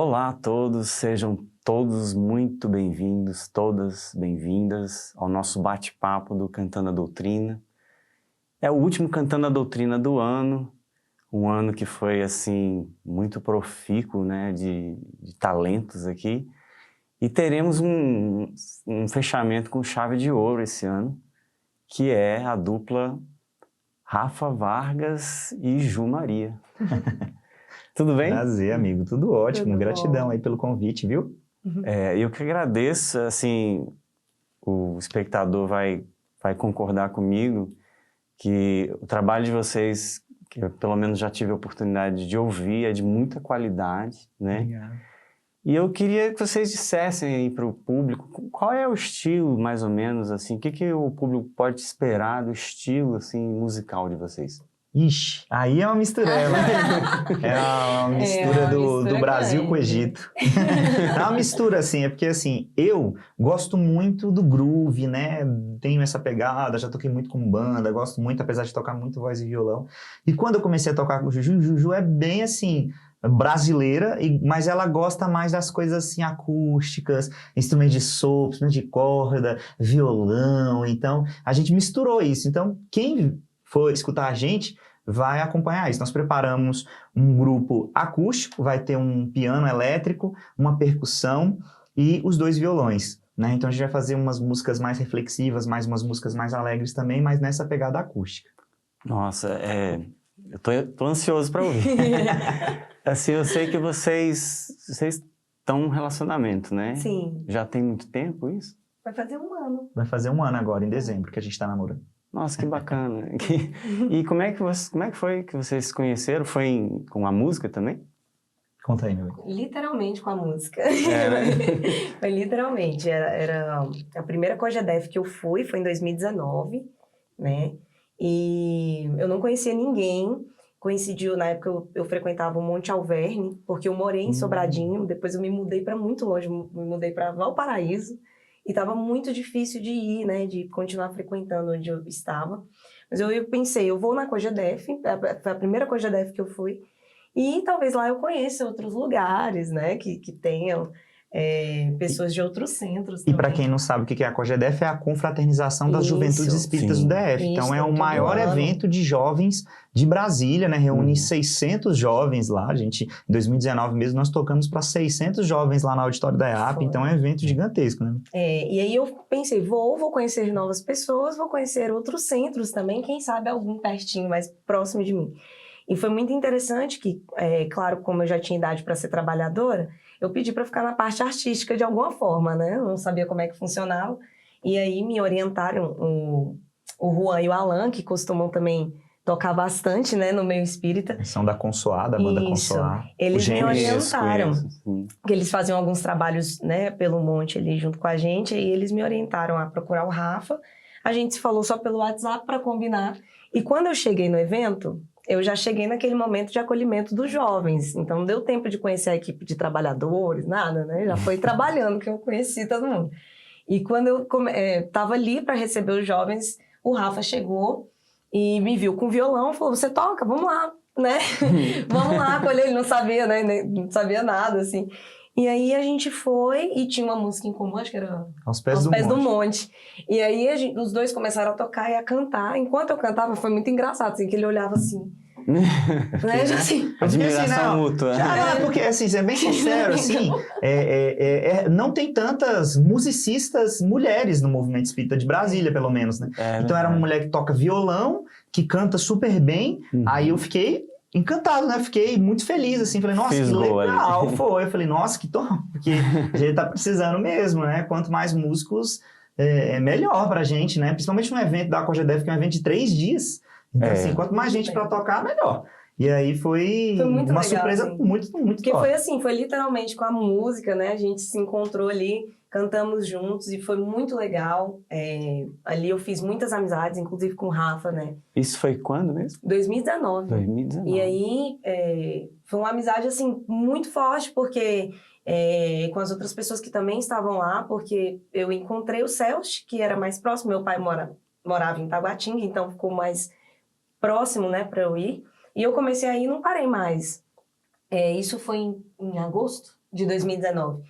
Olá a todos, sejam todos muito bem-vindos, todas bem-vindas ao nosso bate-papo do Cantando a Doutrina. É o último Cantando a Doutrina do ano, um ano que foi, assim, muito profícuo, né, de talentos aqui. E teremos um fechamento com chave de ouro esse ano, que é a dupla Rafa Vargas e Ju Maria. Tudo bem? Prazer, amigo. Tudo ótimo. Tudo Gratidão bom. aí pelo convite, viu? Eu que agradeço, assim, o espectador vai concordar comigo que o trabalho de vocês, que eu pelo menos já tive a oportunidade de ouvir, é de muita qualidade, né? Obrigado. E eu queria que vocês dissessem aí para o público qual é o estilo, mais ou menos, assim, o que o público pode esperar do estilo, assim, musical de vocês? Ixi, aí é uma mistureba. É uma mistura do Brasil com o Egito. É uma mistura, assim, é porque, assim, eu gosto muito do groove, né? Tenho essa pegada, já toquei muito com banda, gosto muito, apesar de tocar muito voz e violão. E quando eu comecei a tocar com o Juju é bem, assim, brasileira, mas ela gosta mais das coisas, assim, acústicas, instrumentos de sopro, instrumentos de corda, violão. Então, a gente misturou isso. Então, quem for escutar a gente, vai acompanhar isso. Nós preparamos um grupo acústico, vai ter um piano elétrico, uma percussão e os 2 violões, né? Então a gente vai fazer umas músicas mais reflexivas, mais umas músicas mais alegres também, mas nessa pegada acústica. Nossa, eu tô ansioso para ouvir. Assim, eu sei que vocês estão num relacionamento, né? Sim. Já tem muito tempo isso? Vai fazer um ano. Vai fazer um ano agora, em dezembro, que a gente tá namorando. Nossa, que bacana. E como é que foi que vocês se conheceram? Foi com a música também? Conta aí, meu amigo. Literalmente com a música. Né? Foi literalmente. Era a primeira Cogedef que eu fui, foi em 2019, né? E eu não conhecia ninguém. Coincidiu, na época eu frequentava o Monte Alverne, porque eu morei em Sobradinho, depois eu me mudei para muito longe, me mudei para Valparaíso. E estava muito difícil de ir, né? De continuar frequentando onde eu estava. Mas eu pensei, eu vou na Cogedef, foi a primeira Cogedef que eu fui. E talvez lá eu conheça outros lugares, né? Que tenham pessoas de outros centros E para também. quem não sabe o que é a Cogedef, é a confraternização das Isso. Juventudes Espíritas Sim. do DF. Isso, Então é o todo maior ano. evento de jovens de Brasília, né? Reúne 600 jovens lá, gente. Em 2019 mesmo nós tocamos para 600 jovens lá no auditório da EAP, Foi. então é um evento gigantesco, né? E aí eu pensei, vou conhecer novas pessoas, vou conhecer outros centros também, quem sabe algum pertinho, mais próximo de mim. E foi muito interessante que, claro, como eu já tinha idade para ser trabalhadora, eu pedi para ficar na parte artística de alguma forma, né? Eu não sabia como é que funcionava. E aí me orientaram o Juan e o Alan, que costumam também tocar bastante, né, no meio espírita. São da Consoar, da banda Isso. Consoar. Eles me orientaram. Conheço, sim. Que eles faziam alguns trabalhos, né, pelo monte ali junto com a gente, e eles me orientaram a procurar o Rafa. A gente se falou só pelo WhatsApp para combinar. E quando eu cheguei no evento, eu já cheguei naquele momento de acolhimento dos jovens. Então não deu tempo de conhecer a equipe de trabalhadores, nada, né? Já foi trabalhando que eu conheci todo mundo. E quando eu estava ali para receber os jovens, o Rafa chegou e me viu com violão, falou, você toca? Vamos lá, né? Vamos lá, acolher. Ele não sabia, né? Não sabia nada, assim. E aí a gente foi e tinha uma música em comum, acho que era Aos Pés do Monte. E aí os dois começaram a tocar e a cantar. Enquanto eu cantava, foi muito engraçado, assim, que ele olhava assim. Né? Assim, Admiração mútua. Porque, assim, ser bem sincero, assim, não tem tantas musicistas mulheres no movimento espírita de Brasília, pelo menos, né? Então era uma mulher que toca violão, que canta super bem, aí eu fiquei encantado, né? Fiquei muito feliz, assim, falei, nossa, Fisgou que legal, ali. foi. Eu falei, nossa, que tom, porque a gente tá precisando mesmo, né? Quanto mais músicos, é melhor pra gente, né? Principalmente no evento da Cogedef, que é um evento de 3 dias. Então, assim, quanto mais gente pra tocar, melhor. E aí foi muito uma legal, surpresa assim. muito Porque top. foi assim, foi literalmente com a música, né? A gente se encontrou ali, cantamos juntos e foi muito legal. Ali eu fiz muitas amizades, inclusive com o Rafa, né? Isso foi quando mesmo? 2019. 2019. E aí foi uma amizade, assim, muito forte, porque com as outras pessoas que também estavam lá, porque eu encontrei o Celso, que era mais próximo, meu pai morava em Taguatinga, então ficou mais próximo, né, para eu ir. E eu comecei a ir e não parei mais. Isso foi em agosto, De 2019.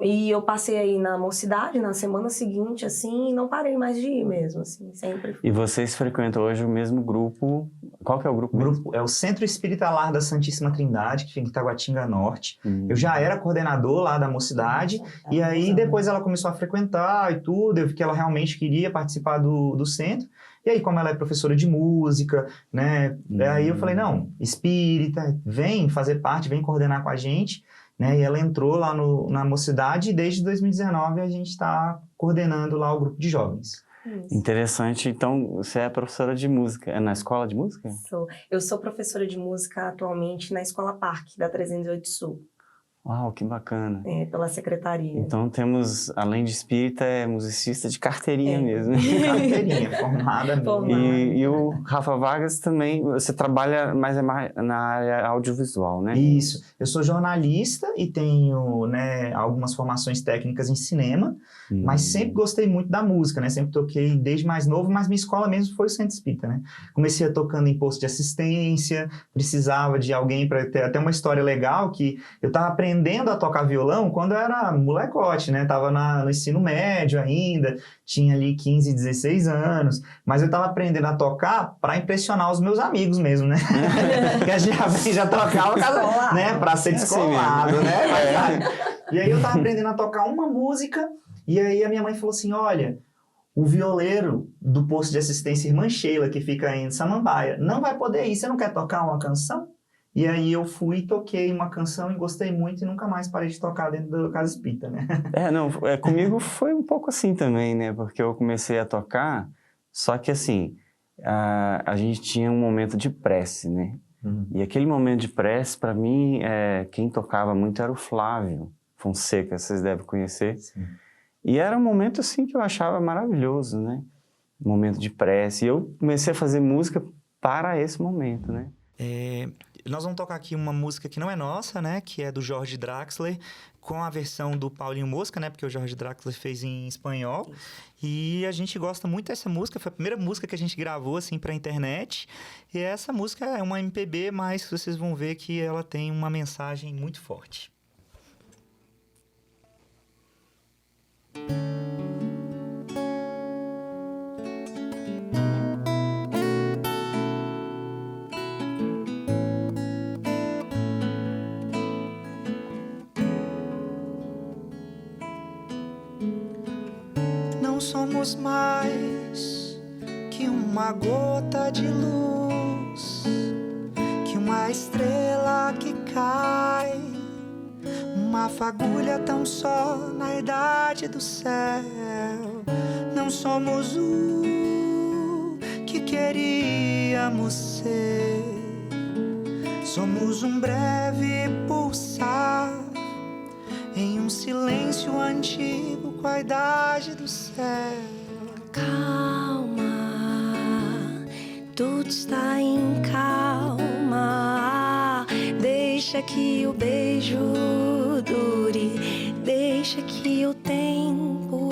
E eu passei aí na Mocidade, na semana seguinte, assim, e não parei mais de ir mesmo, assim, sempre. E vocês frequentam hoje o mesmo grupo? Qual que é o grupo O mesmo? grupo é o Centro Espírita Lar da Santíssima Trindade, que fica em Taguatinga Norte. Eu já era coordenador lá da Mocidade, e aí depois ela começou a frequentar e tudo, eu vi que ela realmente queria participar do centro. E aí, como ela é professora de música, né, aí eu falei, não, espírita, vem fazer parte, vem coordenar com a gente. Né, e ela entrou lá na Mocidade e desde 2019 a gente está coordenando lá o grupo de jovens. Isso. Interessante. Então, você é professora de música. É na escola de música? Eu sou professora de música atualmente na Escola Parque, da 308 Sul. Uau, que bacana. Pela secretaria. Então temos, além de espírita, é musicista de carteirinha mesmo. Carteirinha, formada mesmo. E o Rafa Vargas também, você trabalha mais na área audiovisual, né? Isso. Eu sou jornalista e tenho, né, algumas formações técnicas em cinema, mas sempre gostei muito da música, né? Sempre toquei desde mais novo, mas minha escola mesmo foi o Centro Espírita, né? Comecei tocando em posto de assistência, precisava de alguém para ter até uma história legal que eu estava aprendendo a tocar violão quando eu era molecote, né? Tava no ensino médio ainda, tinha ali 15, 16 anos, mas eu tava aprendendo a tocar para impressionar os meus amigos mesmo, né? Que a gente já tocava, né? Para ser descolado, né? E aí eu tava aprendendo a tocar uma música, e aí a minha mãe falou assim, olha, o violeiro do posto de assistência Irmã Sheila, que fica em Samambaia, não vai poder ir, você não quer tocar uma canção? E aí eu fui, toquei uma canção e gostei muito e nunca mais parei de tocar dentro da Casa Espírita, né? Comigo foi um pouco assim também, né? Porque eu comecei a tocar, só que assim, a gente tinha um momento de prece, né? E aquele momento de prece, para mim, quem tocava muito era o Flávio Fonseca, vocês devem conhecer. Sim. E era um momento assim que eu achava maravilhoso, né? Um momento de prece. E eu comecei a fazer música para esse momento, né? Nós vamos tocar aqui uma música que não é nossa, né? Que é do Jorge Draxler, com a versão do Paulinho Mosca, né? Porque o Jorge Draxler fez em espanhol. E a gente gosta muito dessa música. Foi a primeira música que a gente gravou, assim, pra internet. E essa música é uma MPB, mas vocês vão ver que ela tem uma mensagem muito forte. Não somos mais que uma gota de luz, que uma estrela que cai, uma fagulha tão só na idade do céu. Não somos o que queríamos ser, somos um breve pulsar em um silêncio antigo com a idade do céu. Calma, tudo está em calma. Deixa que o beijo dure, deixa que o tempo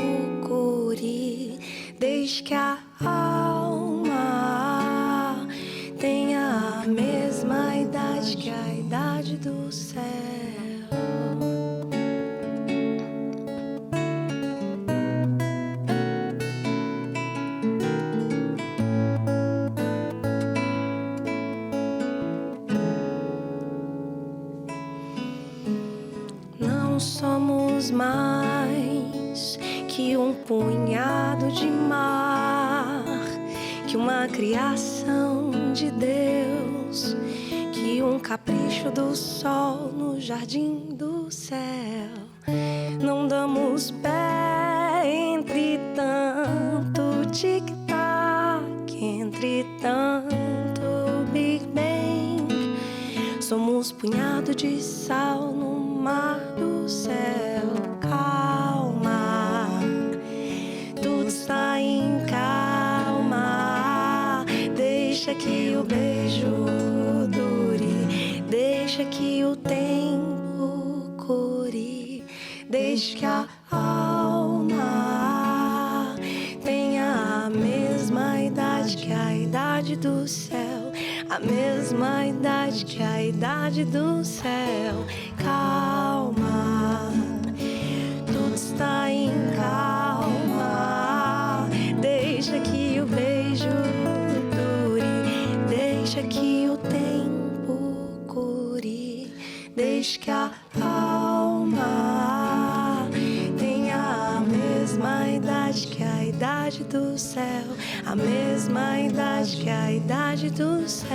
cure, deixa que a alma tenha a mesma idade que a idade do céu. Não somos mais que um punhado de mar, que uma criação de Deus, que um capricho do sol no jardim do céu. Não damos pé entre tanto tic-tac, entre tanto Big Bang. Somos punhado de sal no mar do céu. Calma, tudo está em calma. Deixa que o beijo dure, deixa que o tempo cure, deixa que a alma tenha a mesma idade que a idade do céu. a mesma idade que a idade do céu. Calma, tudo está em calma. Deixa que o beijo dure, deixa que o tempo cure, deixa que a alma tenha a mesma idade que a idade do céu, a mesma idade que a idade do céu.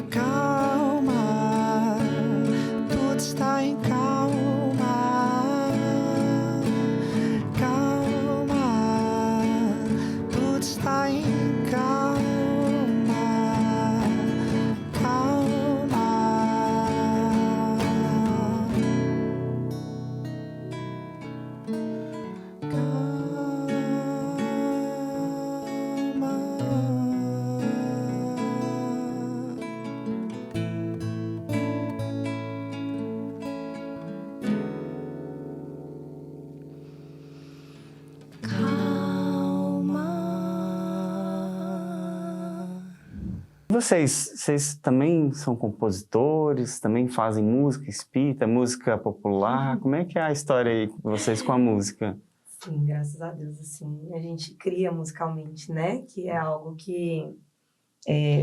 Calma, tudo está em calma. Calma, tudo está em calma. Vocês também são compositores, também fazem música espírita, música popular? Como é que é a história aí de vocês com a música? Sim, graças a Deus, assim, a gente cria musicalmente, né? Que é algo que...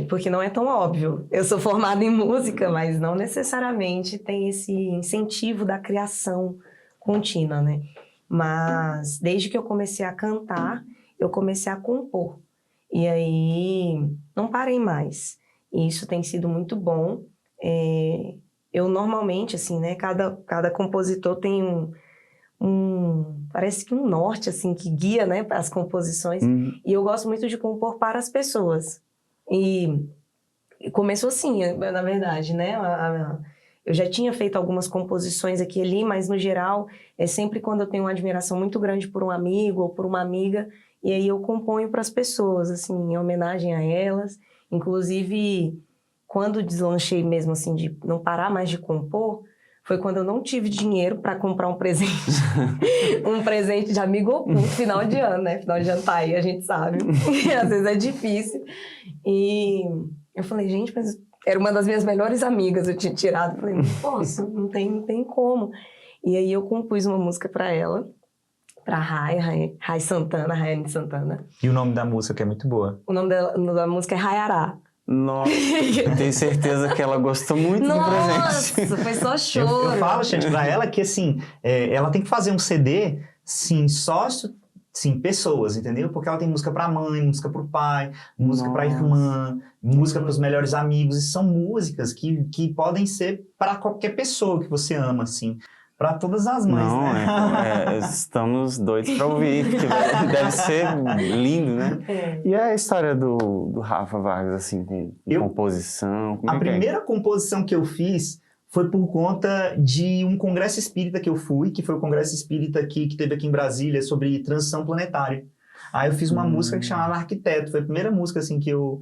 porque não é tão óbvio. Eu sou formada em música, mas não necessariamente tem esse incentivo da criação contínua, né? Mas desde que eu comecei a cantar, eu comecei a compor. E aí, não parei mais. E isso tem sido muito bom. Eu normalmente, assim, né? Cada compositor tem parece que um norte, assim, que guia, né? As composições. E eu gosto muito de compor para as pessoas. E começou assim, na verdade, né? Eu já tinha feito algumas composições aqui e ali, mas, no geral, é sempre quando eu tenho uma admiração muito grande por um amigo ou por uma amiga. E aí eu componho para as pessoas, assim, em homenagem a elas. Inclusive, quando deslanchei mesmo, assim, de não parar mais de compor, foi quando eu não tive dinheiro para comprar um presente. Um presente de amigo oculto, final de ano, né? Final de ano tá aí, a gente sabe. Às vezes é difícil. E eu falei, gente, mas era uma das minhas melhores amigas, eu tinha tirado. Falei, não posso, não tem como. E aí eu compus uma música para ela. Pra Rayane Santana. E o nome da música que é muito boa. O nome da música é Rayará. Nossa, eu tenho certeza que ela gostou muito do presente. Nossa, foi só choro. Eu falo, gente, pra ela que, assim, ela tem que fazer um CD, sim, só... Sim, pessoas, entendeu? Porque ela tem música pra mãe, música pro pai, música pra irmã, música pros melhores amigos. E são músicas que podem ser para qualquer pessoa que você ama, assim. Para todas as mães, não, né? Estamos doidos para ouvir, porque deve ser lindo, né? E a história do Rafa Vargas, assim, com composição? A primeira composição que eu fiz foi por conta de um congresso espírita que eu fui, que foi o congresso espírita que teve aqui em Brasília, sobre transição planetária. Aí eu fiz uma música que chamava Arquiteto. Foi a primeira música, assim, que eu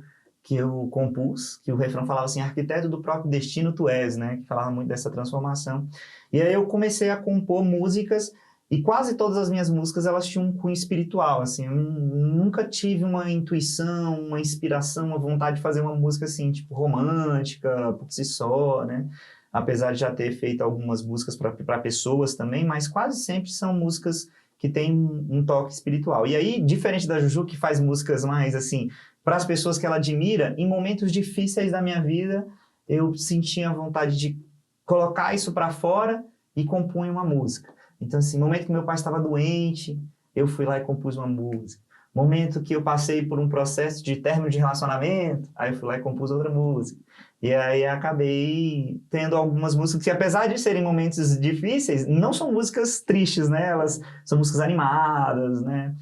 compus, que o refrão falava assim, arquiteto do próprio destino tu és, né? Que falava muito dessa transformação. E aí eu comecei a compor músicas, e quase todas as minhas músicas, elas tinham um cunho espiritual, assim. Eu nunca tive uma intuição, uma inspiração, uma vontade de fazer uma música, assim, tipo, romântica, por si só, né? Apesar de já ter feito algumas músicas para pessoas também, mas quase sempre são músicas que têm um toque espiritual. E aí, diferente da Juju, que faz músicas mais, assim, para as pessoas que ela admira, em momentos difíceis da minha vida, eu sentia a vontade de colocar isso para fora e compunha uma música. Então, assim, no momento que meu pai estava doente, eu fui lá e compus uma música. Momento que eu passei por um processo de término de relacionamento, aí eu fui lá e compus outra música. E aí acabei tendo algumas músicas que, apesar de serem momentos difíceis, não são músicas tristes, né? Elas são músicas animadas, né?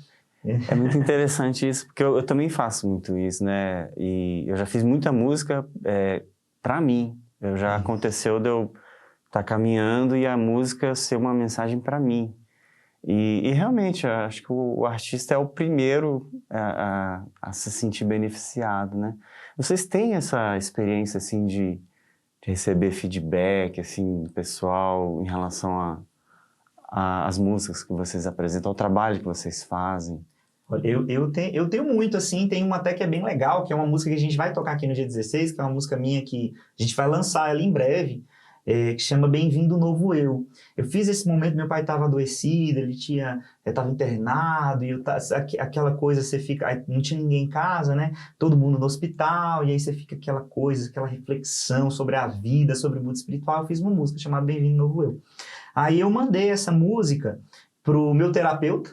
É muito interessante isso, porque eu também faço muito isso, né? E eu já fiz muita música para mim. Já aconteceu de eu estar caminhando e a música ser uma mensagem para mim. E realmente, eu acho que o artista é o primeiro a se sentir beneficiado, né? Vocês têm essa experiência, assim, de receber feedback, assim, pessoal, em relação as músicas que vocês apresentam, o trabalho que vocês fazem? Olha, eu tenho muito, assim, tem uma até que é bem legal, que é uma música que a gente vai tocar aqui no dia 16, que é uma música minha que a gente vai lançar ela em breve, que chama Bem-vindo Novo Eu. Eu fiz esse momento, meu pai estava adoecido, ele estava internado, e aquela coisa, você fica, aí não tinha ninguém em casa, né? Todo mundo no hospital, e aí você fica aquela coisa, aquela reflexão sobre a vida, sobre o mundo espiritual. Eu fiz uma música chamada Bem-vindo Novo Eu. Aí eu mandei essa música pro meu terapeuta.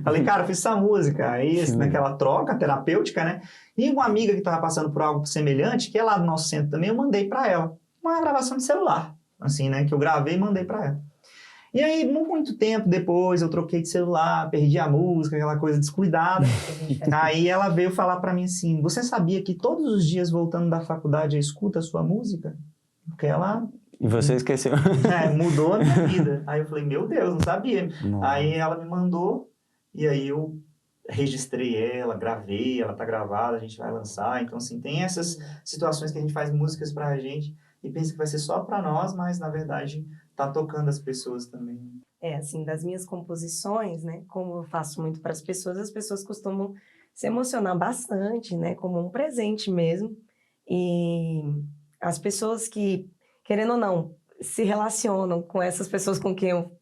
Falei, cara, eu fiz essa música. Aí, naquela troca terapêutica, né? E uma amiga que estava passando por algo semelhante, que é lá do nosso centro também, eu mandei para ela. Uma gravação de celular, assim, né? Que eu gravei e mandei para ela. E aí, muito tempo depois, eu troquei de celular, perdi a música, aquela coisa descuidada. Aí ela veio falar para mim assim, você sabia que todos os dias, voltando da faculdade, eu escuto a sua música? Porque ela... E você esqueceu? Mudou a minha vida. Aí eu falei, meu Deus, não sabia. Nossa. Aí ela me mandou, e aí eu registrei ela, gravei, ela tá gravada, a gente vai lançar. Então, assim, tem essas situações que a gente faz músicas pra gente e pensa que vai ser só pra nós, mas, na verdade, tá tocando as pessoas também. Assim, das minhas composições, né, como eu faço muito para as pessoas costumam se emocionar bastante, né, como um presente mesmo. E as pessoas que, querendo ou não, se relacionam com essas pessoas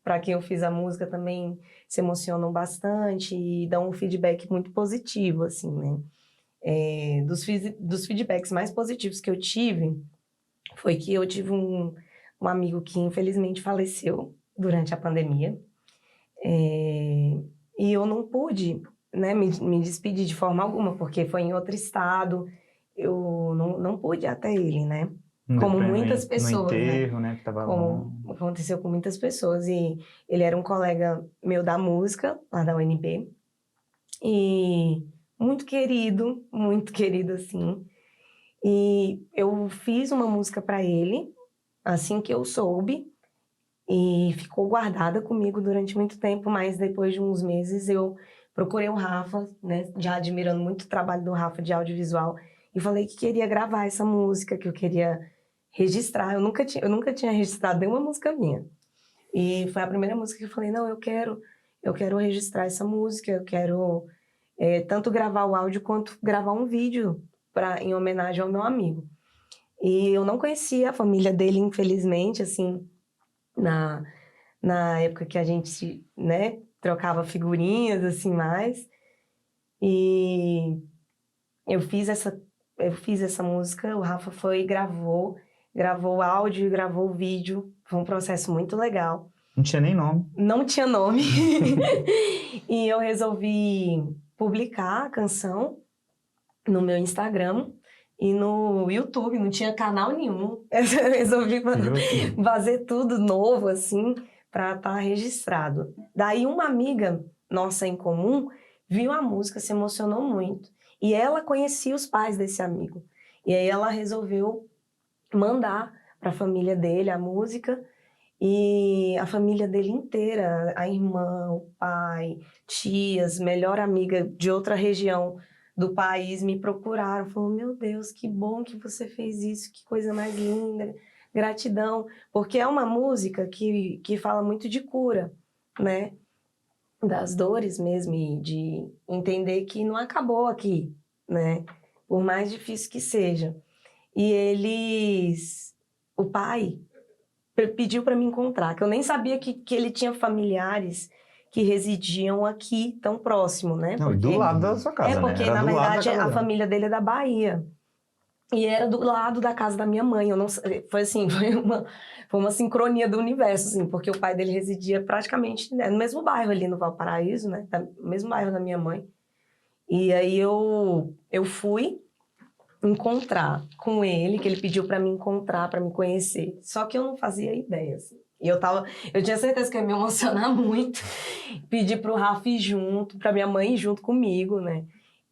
para quem eu fiz a música também se emocionam bastante e dão um feedback muito positivo, assim, né. Dos feedbacks mais positivos que eu tive, foi que eu tive um amigo que infelizmente faleceu durante a pandemia, e eu não pude, né, me despedir de forma alguma, porque foi em outro estado, eu não pude ir até ele, né? Como muitas pessoas, no enterro, né? Que tava como aconteceu com muitas pessoas. E ele era um colega meu da música, lá da UNB, e muito querido assim. E eu fiz uma música para ele, assim que eu soube, e ficou guardada comigo durante muito tempo, mas depois de uns meses eu procurei o Rafa, né, já admirando muito o trabalho do Rafa de audiovisual, e falei que queria gravar essa música, que eu queria registrar. Eu nunca tinha registrado nenhuma música minha. E foi a primeira música que eu falei, não, eu quero registrar essa música, eu quero tanto gravar o áudio quanto gravar um vídeo em homenagem ao meu amigo. E eu não conhecia a família dele, infelizmente, assim, na época que a gente, né, trocava figurinhas, assim, mais. E eu fiz essa música, o Rafa foi e gravou o áudio e gravou o vídeo. Foi um processo muito legal. Não tinha nem nome. Não tinha nome. E eu resolvi publicar a canção no meu Instagram e no YouTube, não tinha canal nenhum. Eu resolvi fazer tudo novo, assim, para estar registrado. Daí uma amiga nossa em comum viu a música, se emocionou muito. E ela conhecia os pais desse amigo. E aí ela resolveu mandar para a família dele a música. E a família dele inteira, a irmã, o pai, tias, melhor amiga de outra região do país me procuraram. Falaram, meu Deus, que bom que você fez isso, que coisa mais linda, gratidão. Porque é uma música que fala muito de cura, né? Das dores mesmo, e de entender que não acabou aqui, né? Por mais difícil que seja. E o pai pediu para me encontrar, que eu nem sabia que ele tinha familiares que residiam aqui, tão próximo, né? Não, do lado da sua casa, porque, né? na verdade, a família dele é da Bahia. E era do lado da casa da minha mãe. Eu não foi assim, foi uma sincronia do universo, assim, porque o pai dele residia praticamente, né, no mesmo bairro ali no Valparaíso, né? No mesmo bairro da minha mãe. E aí eu fui encontrar com ele, que ele pediu para me encontrar, para me conhecer. Só que eu não fazia ideia, assim. E eu tinha certeza que eu ia me emocionar muito. Pedi pro Rafa ir junto, pra minha mãe ir junto comigo, né?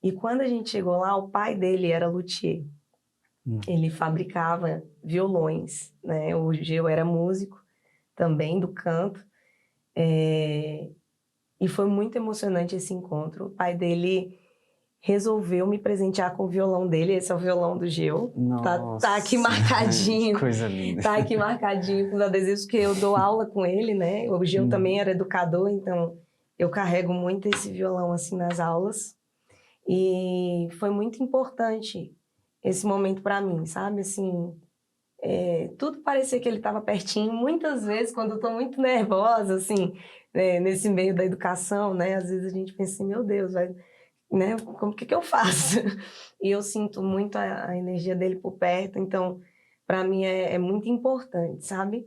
E quando a gente chegou lá, o pai dele era luthier. Ele fabricava violões, né? Hoje eu era músico também do canto. E foi muito emocionante esse encontro. O pai dele resolveu me presentear com o violão dele. Esse é o violão do Gil. Nossa, Tá aqui marcadinho. Que coisa linda. Tá aqui marcadinho com os adesivos, porque eu dou aula com ele, né? O Gil também era educador, então eu carrego muito esse violão assim nas aulas. E foi muito importante esse momento para mim, sabe? Assim, tudo parecia que ele estava pertinho. Muitas vezes, quando eu tô muito nervosa, assim, nesse meio da educação, né? Às vezes a gente pensa assim, meu Deus, vai... né? Como que eu faço? E eu sinto muito a energia dele por perto, então para mim é muito importante, sabe?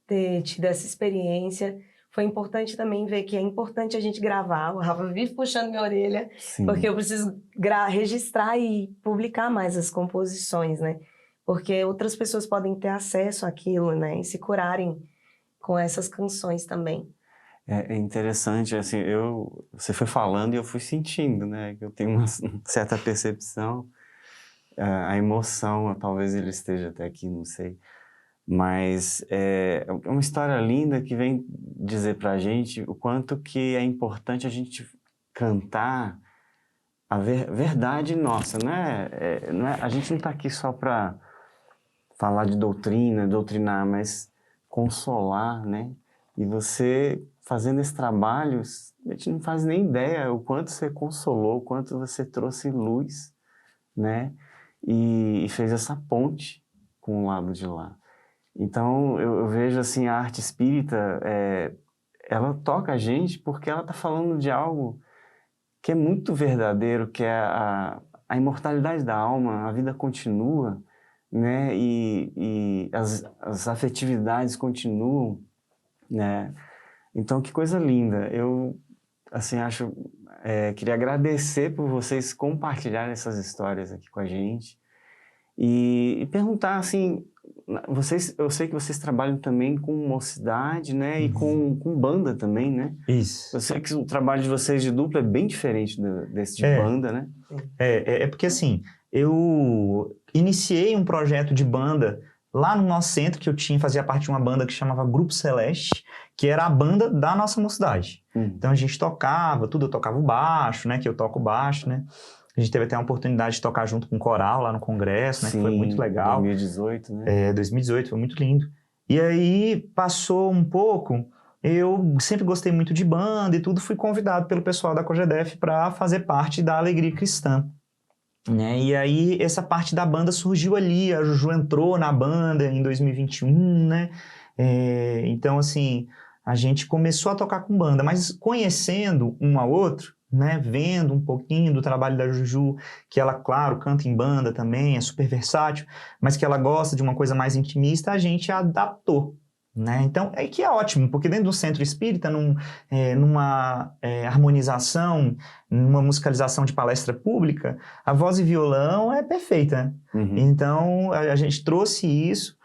Ter tido essa experiência. Foi importante também ver que é importante a gente gravar. O Rafa vive puxando minha orelha, Sim. porque eu preciso registrar e publicar mais as composições, né? Porque outras pessoas podem ter acesso àquilo, né? E se curarem com essas canções também. É interessante, assim, você foi falando e eu fui sentindo, né, que eu tenho uma certa percepção, a emoção, talvez ele esteja até aqui, não sei, mas é uma história linda que vem dizer pra gente o quanto que é importante a gente cantar a verdade nossa, né? A gente não tá aqui só para falar de doutrinar, mas consolar, né? E você fazendo esse trabalho, a gente não faz nem ideia o quanto você consolou, o quanto você trouxe luz, né? E fez essa ponte com o lado de lá. Então, eu vejo assim, a arte espírita, ela toca a gente porque ela está falando de algo que é muito verdadeiro, que é a imortalidade da alma, a vida continua, né? E as afetividades continuam, né? Então, que coisa linda. Eu, assim, queria agradecer por vocês compartilharem essas histórias aqui com a gente e perguntar, assim, eu sei que vocês trabalham também com mocidade, né, e com banda também, né? Isso. Eu sei que o trabalho de vocês de dupla é bem diferente desse de banda, né? É porque, assim, eu iniciei um projeto de banda lá no nosso centro, que fazia parte de uma banda que chamava Grupo Celeste, que era a banda da nossa mocidade. Então a gente tocava tudo, eu tocava o baixo, né, que eu toco baixo, né. A gente teve até a oportunidade de tocar junto com o coral lá no congresso, né, Sim, que foi muito legal. 2018, né? 2018, foi muito lindo. E aí passou um pouco, eu sempre gostei muito de banda e tudo, fui convidado pelo pessoal da Cogedef para fazer parte da Alegria Cristã. Né? E aí essa parte da banda surgiu ali, a Juju entrou na banda em 2021, né? Então assim, a gente começou a tocar com banda, mas conhecendo um ao outro, né? Vendo um pouquinho do trabalho da Juju, que ela, claro, canta em banda também, é super versátil, mas que ela gosta de uma coisa mais intimista, a gente adaptou. Né? Então, que é ótimo, porque dentro do centro espírita, numa harmonização, numa musicalização de palestra pública, a voz e violão é perfeita. Né? Então, a gente trouxe isso,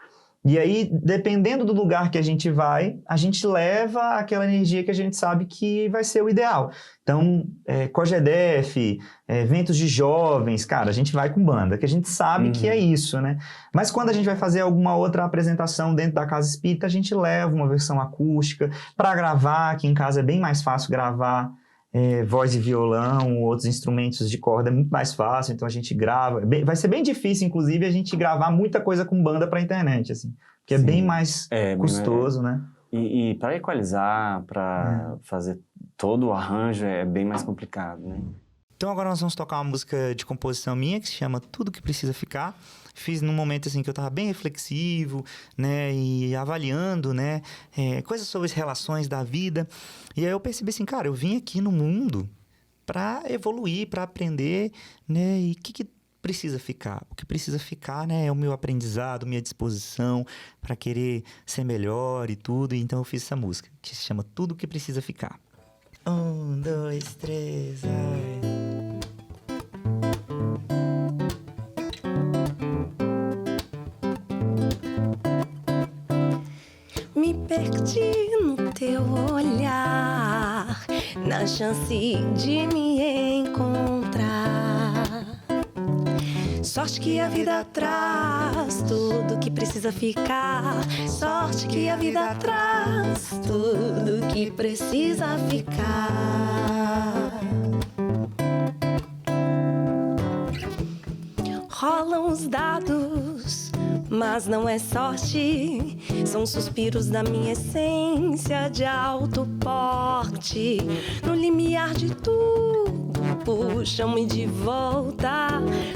e aí, dependendo do lugar que a gente vai, a gente leva aquela energia que a gente sabe que vai ser o ideal. Então, Cogedef, eventos de jovens, cara, a gente vai com banda, que a gente sabe que é isso, né? Mas quando a gente vai fazer alguma outra apresentação dentro da casa espírita, a gente leva uma versão acústica para gravar, que em casa é bem mais fácil gravar voz e violão, outros instrumentos de corda é muito mais fácil, então a gente grava. Vai ser bem difícil, inclusive, a gente gravar muita coisa com banda para a internet, assim, porque é bem mais custoso, né? E para equalizar, para fazer todo o arranjo é bem mais complicado, né? Então agora nós vamos tocar uma música de composição minha que se chama Tudo Que Precisa Ficar. Fiz num momento assim que eu estava bem reflexivo, né, e avaliando, né, coisas sobre as relações da vida. E aí eu percebi assim, cara, eu vim aqui no mundo para evoluir, para aprender, né, e o que precisa ficar? O que precisa ficar, né, é o meu aprendizado, minha disposição para querer ser melhor e tudo. E então eu fiz essa música que se chama Tudo Que Precisa Ficar. 1, 2, 3, ai... Me perdi no teu olhar, na chance de me encontrar. Sorte que a vida traz tudo que precisa ficar. Sorte que a vida traz tudo que precisa ficar. rolam os dados, mas não é sorte. São suspiros da minha essência de alto porte. No limiar de tudo, puxam-me de volta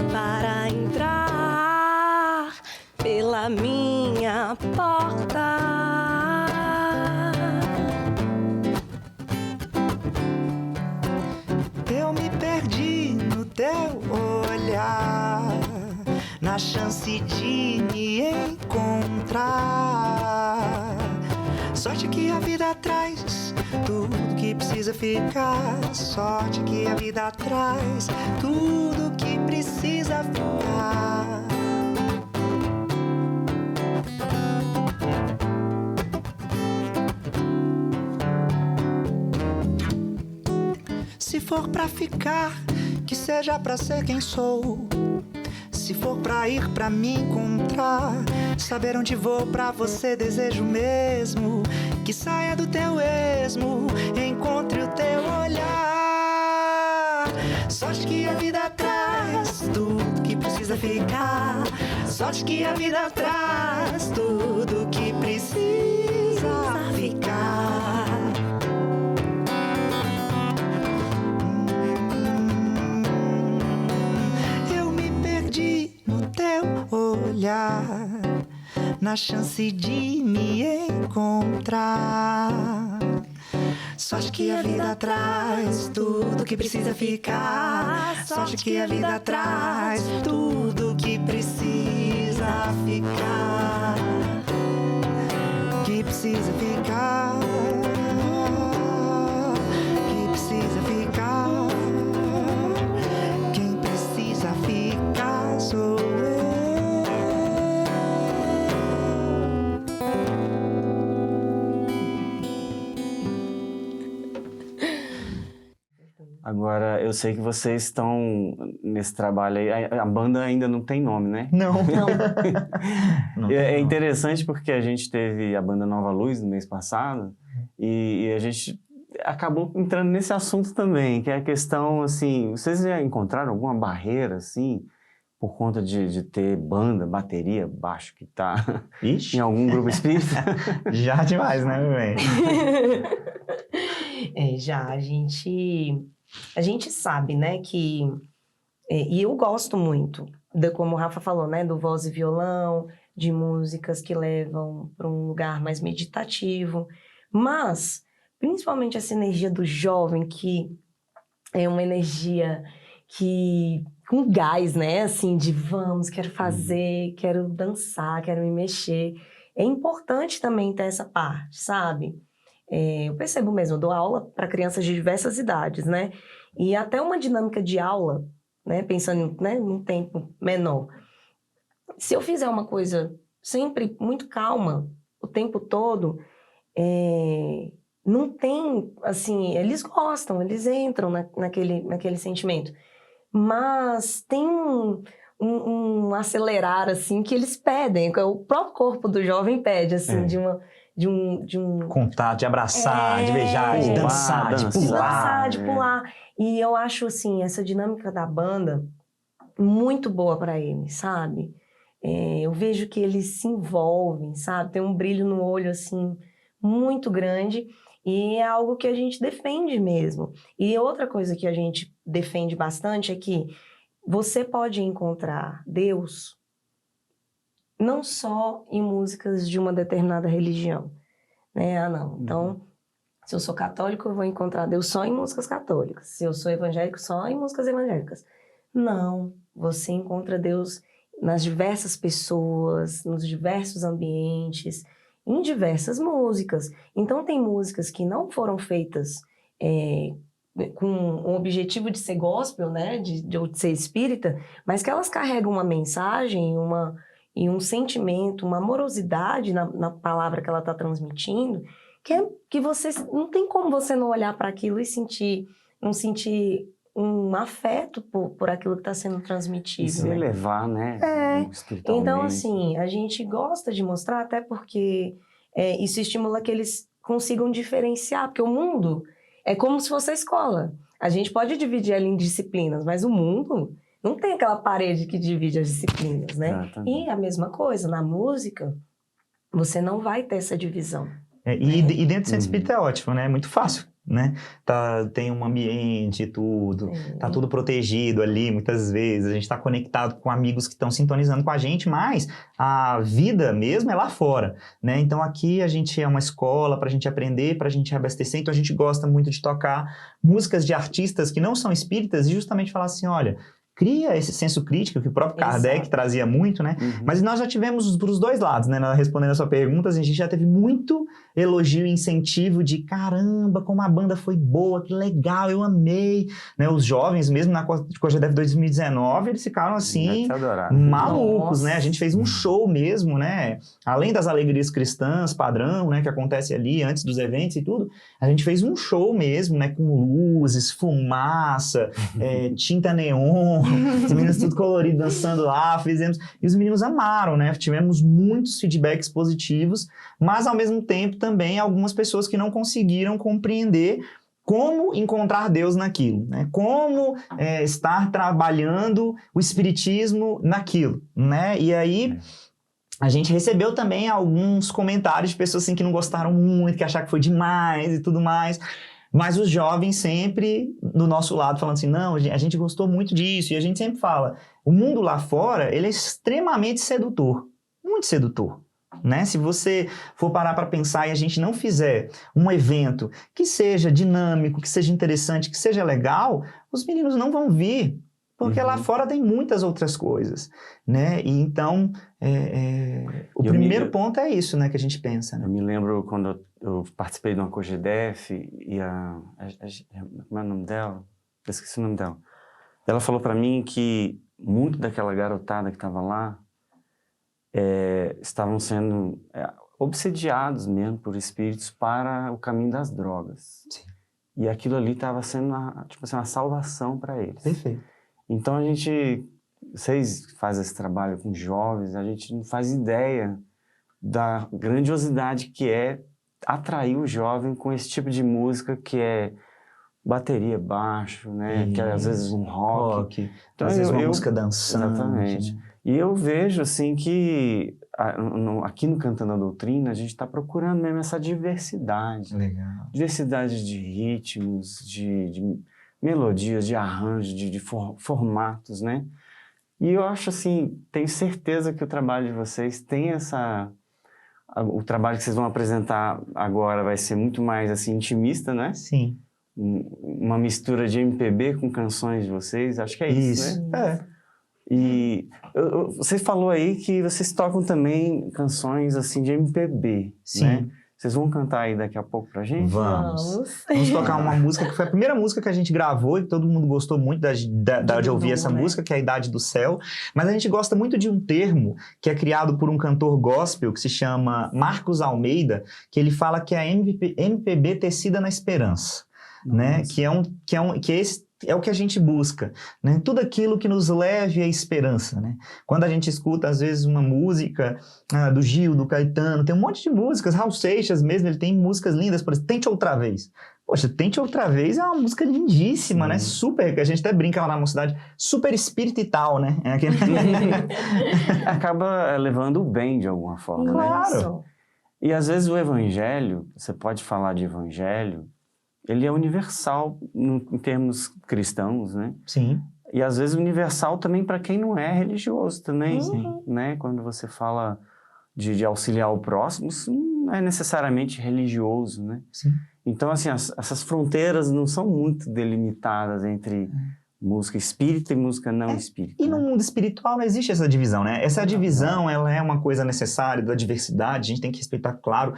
para entrar pela minha porta. Eu me perdi no teu olhar, na chance de me encontrar. Sorte que a vida traz tudo que precisa ficar. Sorte que a vida traz tudo que precisa ficar. Se for pra ficar, que seja pra ser quem sou. Se for pra ir, pra me encontrar, saber onde vou pra você, desejo mesmo que saia do teu esmo, encontre o teu olhar. Sorte que a vida traz tudo que precisa ficar. Sorte que a vida traz tudo que precisa ficar. No teu olhar, na chance de me encontrar. Sorte que a vida traz tudo que precisa ficar. Sorte que a vida traz tudo que precisa ficar. Que precisa ficar. Que precisa ficar. Quem precisa ficar sou eu. Agora, eu sei que vocês estão nesse trabalho aí. A banda ainda não tem nome, né? Não. Não tem É nome. interessante porque a gente teve a banda Nova Luz no mês passado e a gente acabou entrando nesse assunto também, que é a questão, assim, vocês já encontraram alguma barreira, assim, por conta de ter banda, bateria, baixo, guitarra, Ixi, em algum grupo espírita? já demais, né, meu bem? Já, a gente sabe, né, que... e eu gosto muito, como o Rafa falou, né, do voz e violão, de músicas que levam para um lugar mais meditativo, mas, principalmente essa energia do jovem, que é uma energia que... com gás, né, assim, de vamos, quero fazer, quero dançar, quero me mexer. É importante também ter essa parte, sabe? Eu percebo mesmo, eu dou aula para crianças de diversas idades, né? E até uma dinâmica de aula, né? Pensando, né, num tempo menor. Se eu fizer uma coisa sempre muito calma, o tempo todo, não tem, assim, eles gostam, eles entram naquele sentimento. Mas tem um acelerar, assim, que eles pedem, que o próprio corpo do jovem pede, assim, de um... Contato, de abraçar, de beijar, de dançar, de De pular. dançar, de pular. E eu acho, assim, essa dinâmica da banda muito boa para eles, sabe? Eu vejo que eles se envolvem, sabe? Tem um brilho no olho, assim, muito grande. E é algo que a gente defende mesmo. E outra coisa que a gente defende bastante é que você pode encontrar Deus não só em músicas de uma determinada religião, né? Não. Então, se eu sou católico, eu vou encontrar Deus só em músicas católicas. Se eu sou evangélico, só em músicas evangélicas. Não. Você encontra Deus nas diversas pessoas, nos diversos ambientes, em diversas músicas. Então, tem músicas que não foram feitas com o objetivo de ser gospel, né? De ser espírita, mas que elas carregam uma mensagem, e um sentimento, uma amorosidade na palavra que ela está transmitindo, que você não tem como você não olhar para aquilo e não sentir um afeto por aquilo que está sendo transmitido. E se né? elevar, né? Espiritualmente. Então, assim, a gente gosta de mostrar, até porque isso estimula que eles consigam diferenciar, porque o mundo é como se fosse a escola. A gente pode dividir ela em disciplinas, mas o mundo Não tem aquela parede que divide as disciplinas, né? Exatamente. E a mesma coisa, na música, você não vai ter essa divisão. E dentro do centro espírita é ótimo, né? É muito fácil, né? Tem um ambiente e tudo, tá tudo protegido ali, muitas vezes. A gente tá conectado com amigos que estão sintonizando com a gente, mas a vida mesmo é lá fora, né? Então aqui a gente é uma escola pra gente aprender, pra gente abastecer. Então a gente gosta muito de tocar músicas de artistas que não são espíritas e justamente falar assim, olha, cria esse senso crítico que o próprio Kardec trazia muito, né? Mas nós já tivemos os dois lados, né? Respondendo a sua pergunta, a gente já teve muito elogio e incentivo de caramba, como a banda foi boa, que legal, eu amei, né? Os jovens mesmo na COGEDEF 2019, eles ficaram assim, malucos, né? A gente fez um show mesmo, né? Além das alegrias cristãs, padrão, né? Que acontece ali antes dos eventos e tudo, a gente fez um show mesmo, né? Com luzes, fumaça, tinta neon, os meninos tudo colorido dançando lá, fizemos, e os meninos amaram, né? Tivemos muitos feedbacks positivos, mas ao mesmo tempo também algumas pessoas que não conseguiram compreender como encontrar Deus naquilo, né? Como estar trabalhando o espiritismo naquilo, né? E aí a gente recebeu também alguns comentários de pessoas assim que não gostaram muito, que acharam que foi demais e tudo mais. Mas os jovens sempre do nosso lado falando assim, não, a gente gostou muito disso. E a gente sempre fala, o mundo lá fora, ele é extremamente sedutor, muito sedutor, né? Se você for parar para pensar e a gente não fizer um evento que seja dinâmico, que seja interessante, que seja legal, os meninos não vão vir, porque lá fora tem muitas outras coisas, né? E então, o primeiro ponto é isso, né, que a gente pensa, né? Eu me lembro quando eu participei de uma COGEDEF e como é o nome dela? Eu esqueci o nome dela. Ela falou para mim que muito daquela garotada que estava lá estavam sendo obsediados mesmo por espíritos para o caminho das drogas. Sim. E aquilo ali estava sendo tipo assim, uma salvação para eles. Perfeito. Então vocês fazem esse trabalho com jovens, a gente não faz ideia da grandiosidade que é atrair o jovem com esse tipo de música que é bateria, baixo, né? Que é às vezes um rock. Então, às vezes uma música dançante. Exatamente. Né? E eu vejo assim que aqui no Cantando a Doutrina a gente está procurando mesmo essa diversidade. Legal. Diversidade de ritmos, de melodias, de arranjos, de formatos, né? E eu acho assim, tenho certeza que o trabalho de vocês tem o trabalho que vocês vão apresentar agora vai ser muito mais assim intimista, né? Sim. Uma mistura de MPB com canções de vocês, acho que é isso, né? E você falou aí que vocês tocam também canções assim de MPB, sim, né? Vocês vão cantar aí daqui a pouco pra gente? Vamos tocar uma música que foi a primeira música que a gente gravou e todo mundo gostou muito de ouvir essa música, que é A Idade do Céu. Mas a gente gosta muito de um termo que é criado por um cantor gospel que se chama Marcos Almeida, que ele fala que é a MPB tecida na esperança, né? Que é o que a gente busca, né? Tudo aquilo que nos leve à esperança, né? Quando a gente escuta, às vezes, uma música do Gil, do Caetano, tem um monte de músicas, Raul Seixas mesmo, ele tem músicas lindas, por exemplo, Tente Outra Vez. Poxa, Tente Outra Vez é uma música lindíssima, né? Super, que a gente até brinca lá na mocidade, super espírita e tal, né? É aquele... Acaba levando o bem de alguma forma, claro. Né? E às vezes o evangelho, você pode falar de evangelho, ele é universal em termos cristãos, né? Sim. E às vezes universal também para quem não é religioso também, né? Quando você fala de auxiliar o próximo, isso não é necessariamente religioso, né? Sim. Então, assim, essas fronteiras não são muito delimitadas entre música espírita e música não espírita. E né? no mundo espiritual não existe essa divisão, né? Essa divisão, ela é uma coisa necessária da diversidade, a gente tem que respeitar, claro.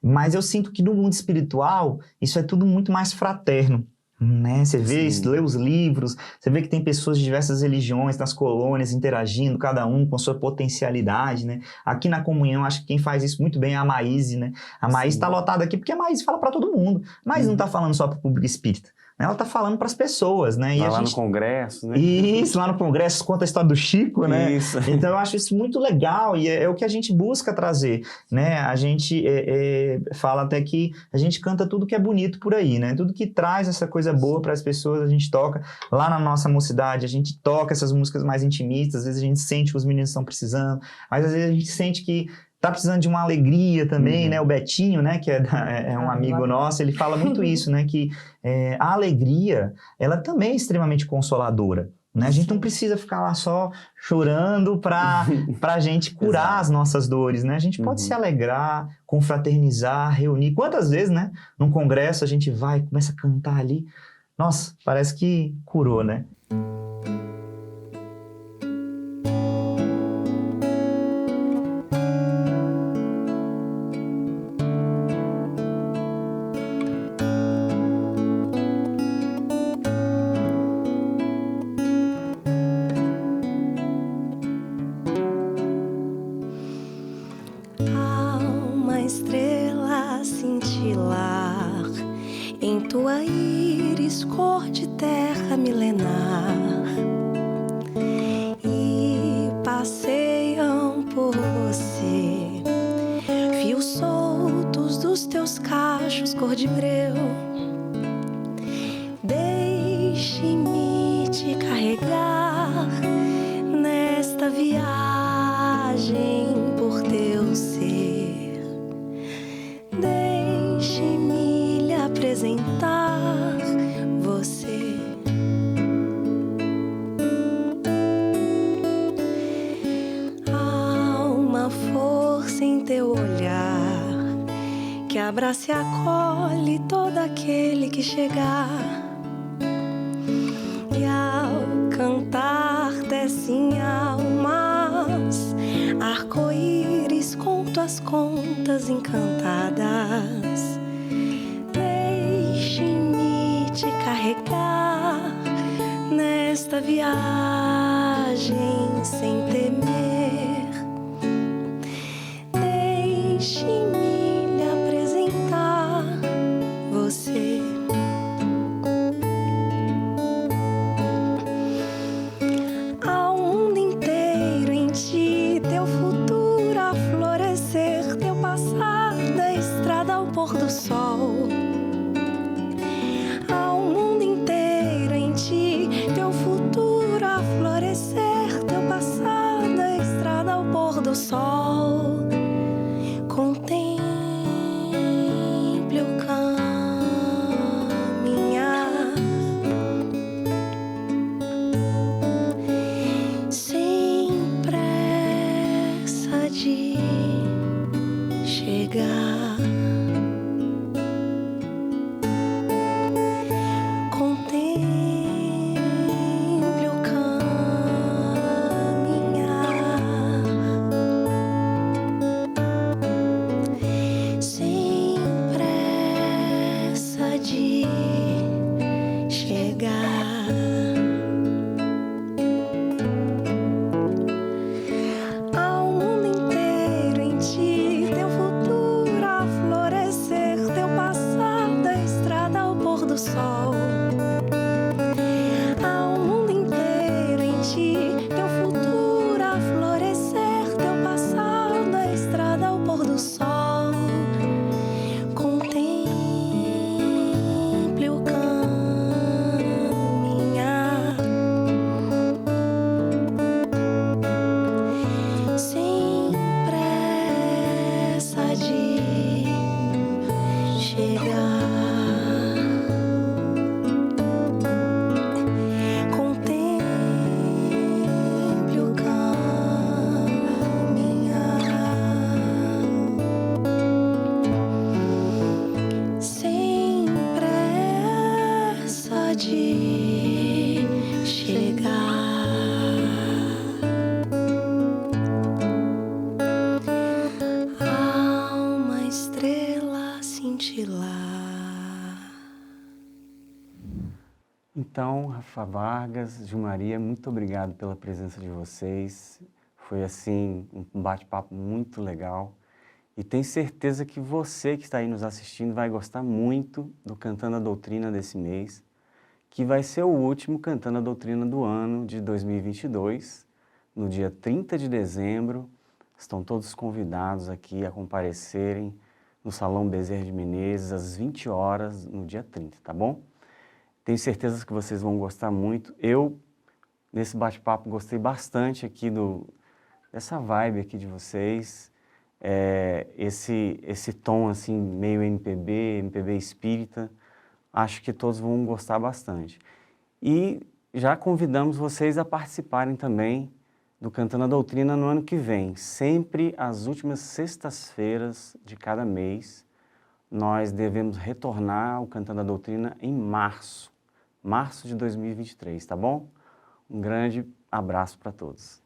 Mas eu sinto que no mundo espiritual, isso é tudo muito mais fraterno, né? Você vê, lê os livros, você vê que tem pessoas de diversas religiões nas colônias interagindo, cada um com a sua potencialidade, né? Aqui na comunhão, acho que quem faz isso muito bem é a Maíse, né? A Maíse está lotada aqui porque a Maíse fala para todo mundo, mas não está falando só para o público espírita. né? Ela está falando para as pessoas, né? Vai lá no Congresso, né? Isso, lá no Congresso conta a história do Chico, né? Isso. Então eu acho isso muito legal e é o que a gente busca trazer, né? A gente fala até que a gente canta tudo que é bonito por aí, né? Tudo que traz essa coisa boa para as pessoas, a gente toca. Lá na nossa mocidade, a gente toca essas músicas mais intimistas, às vezes a gente sente que os meninos estão precisando, mas às vezes a gente sente que tá precisando de uma alegria também, né? O Betinho, né? Que é um amigo nosso, ele fala muito isso, né? Que a alegria, ela também é extremamente consoladora, né? A gente não precisa ficar lá só chorando pra gente curar as nossas dores, né? A gente pode se alegrar, confraternizar, reunir. Quantas vezes, né? Num congresso a gente vai, começa a cantar ali. Nossa, parece que curou, né? Tua íris cor de terra milenar e passeiam por você fios soltos dos teus cachos cor de breu. Deixe-me te carregar nesta viagem por teu ser. Deixe-me lhe apresentar você. Há uma força em teu olhar que abraça e acolhe todo aquele que chegar. E ao cantar descem almas, arco-íris com tuas contas encantadas. Deixe-me te carregar nesta viagem sem temer. Deixe-me lhe apresentar você. Ao mundo inteiro em ti, teu futuro a florescer, teu passar da estrada ao pôr do sol. Ao mundo inteiro em ti, teu futuro a florescer, teu passar da estrada ao pôr do sol. Contemple o caminhar sem pressa de chegar. Contemple o caminhar sem pressa de chegar. Ao mundo inteiro em ti, teu futuro a florescer, teu passar da estrada ao pôr do sol. Ao mundo inteiro em ti, teu futuro a florescer, teu passar da estrada ao pôr do sol. Contemple o caminhar sem pressa de chegar. Contemple o caminhar sem pressa de chegar. Há uma estrela a cintilar. Então, Rafa Vargas, Gilmaria, muito obrigado pela presença de vocês. Foi, assim, um bate-papo muito legal. E tenho certeza que você que está aí nos assistindo vai gostar muito do Cantando a Doutrina desse mês. que vai ser o último Cantando a Doutrina do ano de 2022, no dia 30 de dezembro. Estão todos convidados aqui a comparecerem no Salão Bezerra de Menezes, às 20 horas, no dia 30, tá bom? Tenho certeza que vocês vão gostar muito. Eu, nesse bate-papo, gostei bastante aqui dessa vibe aqui de vocês. Esse tom, assim, meio MPB espírita. Acho que todos vão gostar bastante. E já convidamos vocês a participarem também do Cantando a Doutrina no ano que vem. Sempre às últimas sextas-feiras de cada mês, nós devemos retornar ao Cantando a Doutrina em março de 2023, tá bom? Um grande abraço para todos.